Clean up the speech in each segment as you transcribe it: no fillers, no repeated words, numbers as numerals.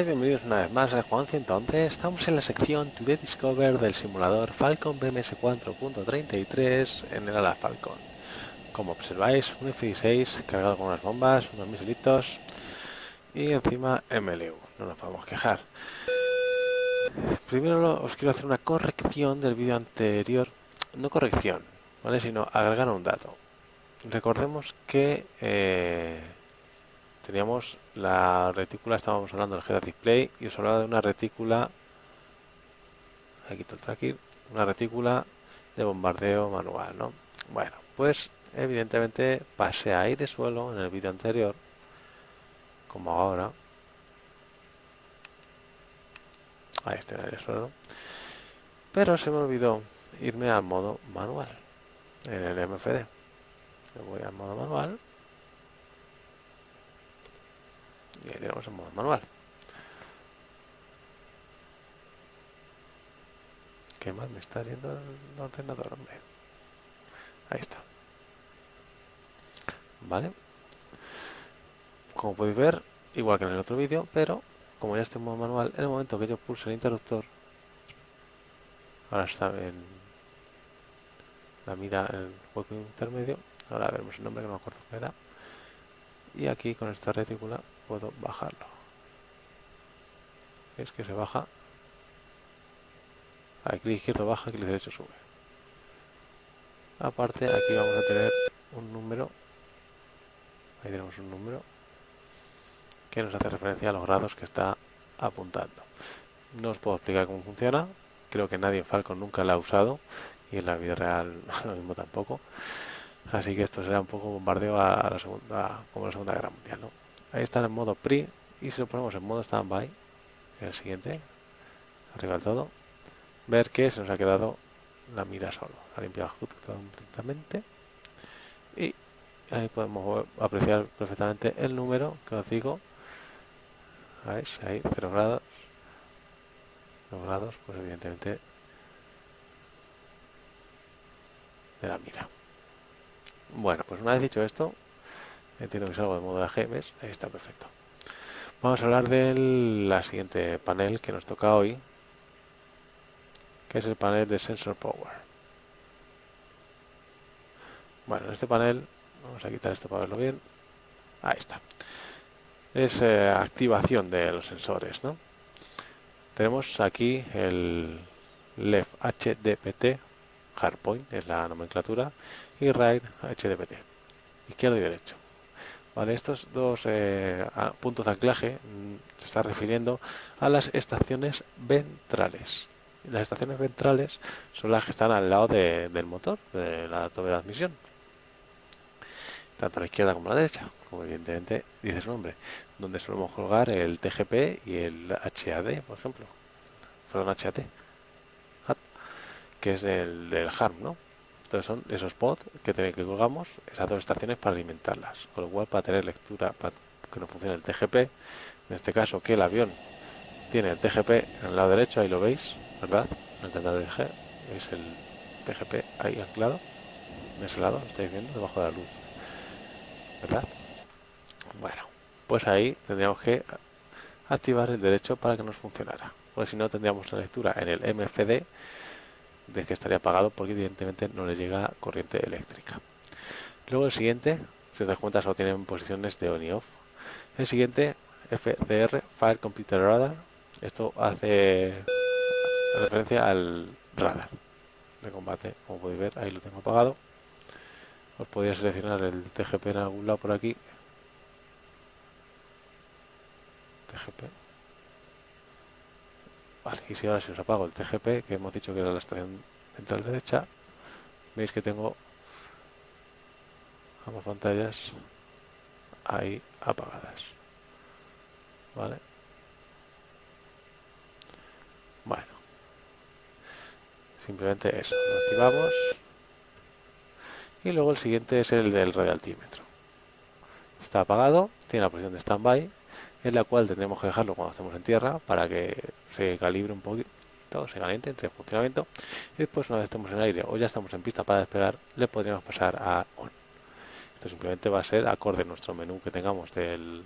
Hola y bienvenidos una vez más a Juan 111. Estamos en la sección Today Discover del simulador Falcon BMS 4.33 en el ala Falcon. Como observáis, un F-16 cargado con unas bombas, unos misilitos y encima MLU. No nos podemos quejar. Primero os quiero hacer una corrección del vídeo anterior. No corrección, ¿vale? Sino agregar un dato. Recordemos que teníamos la retícula, estábamos hablando del head-up display y os hablaba de una retícula, aquí quito el tracking, una retícula de bombardeo manual, ¿no? Bueno, pues evidentemente pasé a aire suelo en el vídeo anterior, como ahora. Ahí estoy en aire suelo. Pero se me olvidó irme al modo manual en el MFD. Me voy al modo manual y ahí tenemos el modo manual. ¿Qué mal me está yendo el ordenador, hombre? Ahí está. ¿Vale? Como podéis ver, igual que en el otro vídeo, pero como ya estoy en modo manual, en el momento que yo pulse el interruptor, ahora está en la mira en el hueco intermedio, ahora veremos el nombre que no me acuerdo cuál era, y aquí con esta retícula puedo bajarlo. Es que se baja, ahí clic izquierdo baja, clic derecho sube. Aparte aquí vamos a tener un número, ahí tenemos un número que nos hace referencia a los grados que está apuntando. No os puedo explicar cómo funciona, creo que nadie en Falcon nunca la ha usado y en la vida real lo mismo tampoco. Así que esto será un poco bombardeo a la segunda, como la Segunda Guerra Mundial, ¿no? Ahí está en modo pre y si lo ponemos en modo standby, que es el siguiente, arriba del todo, ver que se nos ha quedado la mira solo, ha limpiado completamente y ahí podemos apreciar perfectamente el número que os digo. ¿Veis? Ahí 0 grados, 0 grados, pues evidentemente de la mira. Bueno, pues una vez dicho esto, entiendo que salgo de modo de AG, ¿ves? Ahí está perfecto. Vamos a hablar del la siguiente panel que nos toca hoy, que es el panel de Sensor Power. Bueno, en este panel, vamos a quitar esto para verlo bien. Ahí está. Es activación de los sensores, ¿no? Tenemos aquí el LEF HDPT, Hardpoint es la nomenclatura, y Right HDPT, izquierdo y derecho. Vale, estos dos puntos de anclaje se está refiriendo a las estaciones ventrales. Las estaciones ventrales son las que están al lado del motor, de la torre de admisión, tanto a la izquierda como a la derecha, como evidentemente dice su nombre, donde solemos colgar el TGP y el HAD, por ejemplo, perdón, HAT, que es del HARM, ¿no? Entonces son esos pods que colgamos, esas dos estaciones para alimentarlas, con lo cual para tener lectura, para que no funcione el TGP, en este caso que el avión tiene el TGP en el lado derecho, ahí lo veis, ¿verdad? El TGP es el TGP ahí anclado, de ese lado, lo estáis viendo, debajo de la luz, ¿verdad? Bueno, pues ahí tendríamos que activar el derecho para que nos funcionara, porque si no tendríamos la lectura en el MFD de que estaría apagado porque evidentemente no le llega corriente eléctrica. Luego el siguiente, si os das cuenta, solo tienen posiciones de on y off. El siguiente, FCR, Fire Computer Radar. Esto hace referencia al radar de combate. Como podéis ver, ahí lo tengo apagado. Os podría seleccionar el TGP en algún lado por aquí. TGP. Vale, y si ahora si os apago el TGP, que hemos dicho que era la estación central derecha, veis que tengo ambas pantallas ahí apagadas. ¿Vale? Bueno, simplemente eso, lo activamos. Y luego el siguiente es el del radialtímetro. Está apagado, tiene la posición de standby, en la cual tendremos que dejarlo cuando estemos en tierra para que se calibre un poquito, se caliente, entre en funcionamiento. Y después, una vez estemos en aire o ya estamos en pista para despegar, le podríamos pasar a on. Esto simplemente va a ser acorde a nuestro menú que tengamos del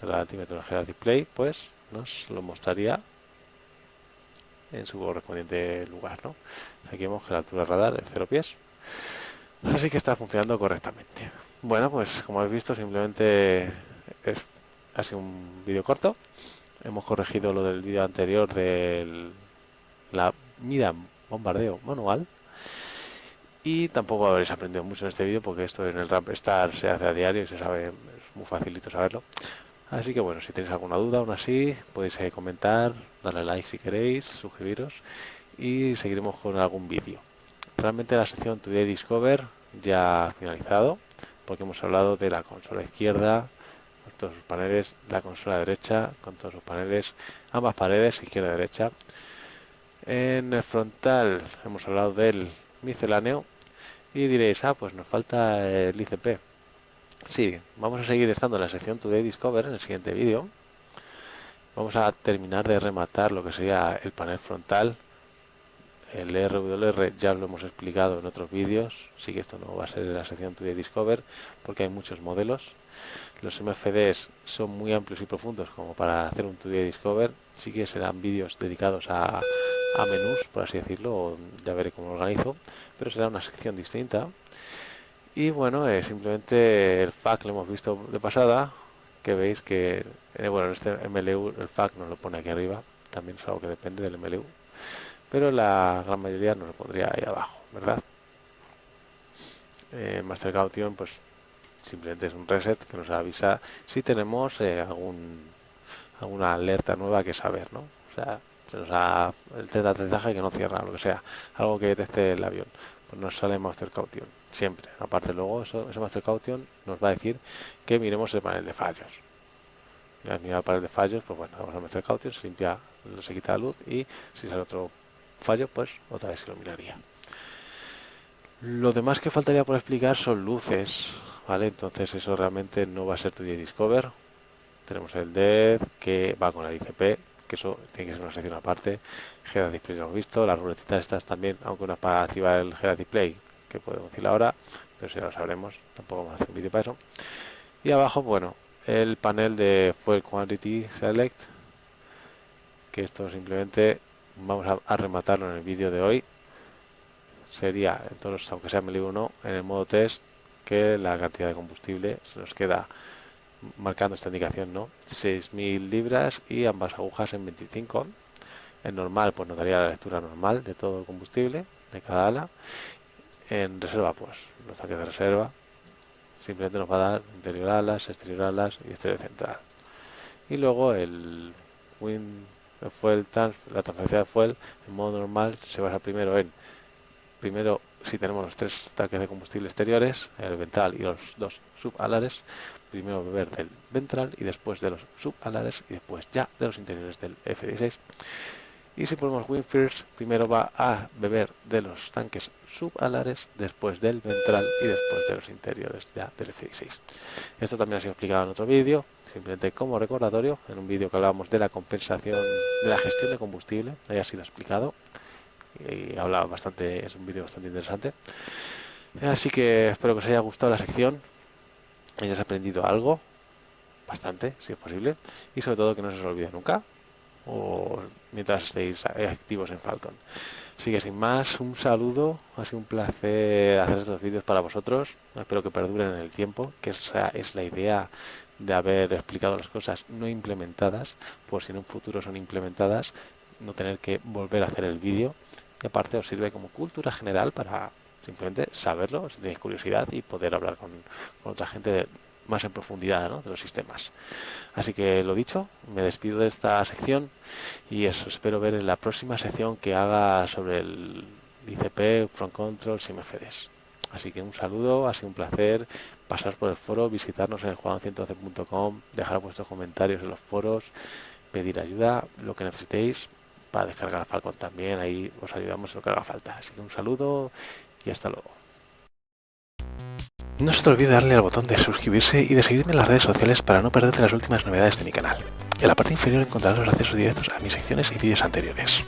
altímetro del head display, pues nos lo mostraría en su correspondiente lugar, ¿no? Aquí vemos que la altura radar es 0 pies, así que está funcionando correctamente. Bueno, pues como habéis visto, simplemente ha sido un vídeo corto. Hemos corregido lo del vídeo anterior de la mira bombardeo manual, y tampoco habréis aprendido mucho en este vídeo porque esto en el Rampstar se hace a diario y se sabe, es muy facilito saberlo. Así que bueno, si tenéis alguna duda aún así, podéis comentar, darle like si queréis, suscribiros y seguiremos con algún vídeo. Realmente la sección Today Discover ya ha finalizado, porque hemos hablado de la consola izquierda con todos sus paneles, la consola derecha con todos sus paneles, ambas paredes, izquierda y derecha. En el frontal hemos hablado del misceláneo y diréis, pues nos falta el ICP. Sí, vamos a seguir estando en la sección Today Discover en el siguiente vídeo. Vamos a terminar de rematar lo que sería el panel frontal. El RWR ya lo hemos explicado en otros vídeos, sí que esto no va a ser en la sección Today Discover porque hay muchos modelos. Los MFDs son muy amplios y profundos como para hacer un Today Discover, sí que serán vídeos dedicados a menús, por así decirlo, o ya veré cómo lo organizo, pero será una sección distinta. Y bueno, simplemente el FAQ lo hemos visto de pasada, que veis que, bueno, en este MLU el FAQ nos lo pone aquí arriba, también es algo que depende del MLU, pero la gran mayoría nos lo pondría ahí abajo, ¿verdad? Master Caution, pues simplemente es un reset que nos avisa si tenemos alguna alerta nueva que saber, ¿no? O sea, se nos ha el test de aterrizaje que no cierra, lo que sea, algo que detecte el avión, pues nos sale Master Caution, siempre. Aparte luego ese Master Caution nos va a decir que miremos el panel de fallos. Y al mirar el panel de fallos, pues bueno, vamos a Master Caution, se limpia, se quita la luz y si sale otro fallo, pues otra vez se lo miraría. Lo demás que faltaría por explicar son luces, ¿vale? Entonces eso realmente no va a ser Today Discover. Tenemos el DED que va con el ICP, que eso tiene que ser una sección aparte. Head Display lo hemos visto, las ruletitas estas también, aunque una para activar el Head Display, que podemos decir ahora, pero eso ya lo sabremos, tampoco vamos a hacer un vídeo para eso. Y abajo, bueno, el panel de Fuel Quantity Select, que esto simplemente vamos a rematarlo en el vídeo de hoy. Sería, entonces, aunque sea MLU 1, en el modo test, que la cantidad de combustible se nos queda marcando esta indicación, ¿no? 6.000 libras y ambas agujas en 25. En normal, pues nos daría la lectura normal de todo el combustible de cada ala. En reserva, pues los tanques de reserva. Simplemente nos va a dar interior alas, exterior alas y exterior central. Y luego el fuel la transferencia de fuel en modo normal se basa primero si tenemos los 3 tanques de combustible exteriores, el ventral y los 2 subalares, primero beber del ventral y después de los subalares y después ya de los interiores del F-16. Y si ponemos Wind First, primero va a beber de los tanques subalares, después del ventral y después de los interiores ya del F-16. Esto también ha sido explicado en otro vídeo, simplemente como recordatorio, en un vídeo que hablábamos de la compensación, de la gestión de combustible, ahí ha sido explicado. Y habla bastante, es un vídeo bastante interesante. Así que espero que os haya gustado la sección, hayáis aprendido algo, bastante, si es posible, y sobre todo que no se os olvide nunca, o mientras estéis activos en Falcon. Así que sin más, un saludo, ha sido un placer hacer estos vídeos para vosotros, espero que perduren en el tiempo, que esa es la idea de haber explicado las cosas no implementadas, por si en un futuro son implementadas, no tener que volver a hacer el vídeo. Y aparte os sirve como cultura general para simplemente saberlo, si tenéis curiosidad y poder hablar con otra gente más en profundidad, ¿no?, de los sistemas. Así que lo dicho, me despido de esta sección y eso, espero ver en la próxima sección que haga sobre el ICP, Front Control y MFDs. Así que un saludo, ha sido un placer pasar por el foro, visitarnos en el juan111.com, dejar vuestros comentarios en los foros, pedir ayuda, lo que necesitéis para descargar Falcon también, ahí os ayudamos en lo que haga falta. Así que un saludo y hasta luego. No se te olvide darle al botón de suscribirse y de seguirme en las redes sociales para no perderte las últimas novedades de mi canal. En la parte inferior encontrarás los accesos directos a mis secciones y vídeos anteriores.